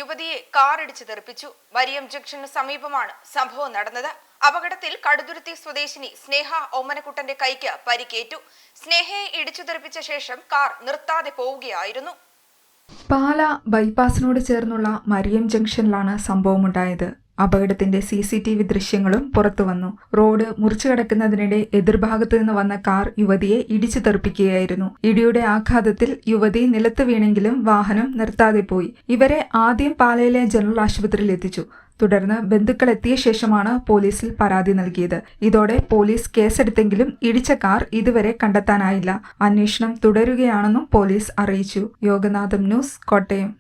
യുവതിയെ കാറിടിച്ച് തെറിപ്പിച്ചു. മരിയം ജംഗ്ഷന് സമീപമാണ് സംഭവം നടന്നത്. അപകടത്തിൽ കടുതുരുത്തി സ്വദേശിനി സ്നേഹ ഓമനക്കുട്ടന്റെ കൈക്ക് പരിക്കേറ്റു. സ്നേഹയെ ഇടിച്ചു തെറിപ്പിച്ച ശേഷം കാർ നിർത്താതെ പോവുകയായിരുന്നു. പാല ബൈപ്പാസിനോട് ചേർന്നുള്ള മരിയം ജംഗ്ഷനിലാണ് സംഭവമുണ്ടായത്. അപകടത്തിന്റെ CCTV ദൃശ്യങ്ങളും പുറത്തുവന്നു. റോഡ് മുറിച്ചു കടക്കുന്നതിനിടെ എതിർഭാഗത്തു നിന്ന് വന്ന കാർ യുവതിയെ ഇടിച്ചു തെറിപ്പിക്കുകയായിരുന്നു. ഇടിയുടെ ആഘാതത്തിൽ യുവതി നിലത്ത് വീണെങ്കിലും വാഹനം നിർത്താതെ പോയി. ഇവരെ ആദ്യം പാലയിലെ ജനറൽ ആശുപത്രിയിൽ എത്തിച്ചു. തുടർന്ന് ബന്ധുക്കൾ എത്തിയ ശേഷമാണ് പോലീസിൽ പരാതി നൽകിയത്. ഇതോടെ പോലീസ് കേസെടുത്തെങ്കിലും ഇടിച്ച കാർ ഇതുവരെ കണ്ടെത്താനായില്ല. അന്വേഷണം തുടരുകയാണെന്നും പോലീസ് അറിയിച്ചു. യോഗനാഥം ന്യൂസ്, കോട്ടയം.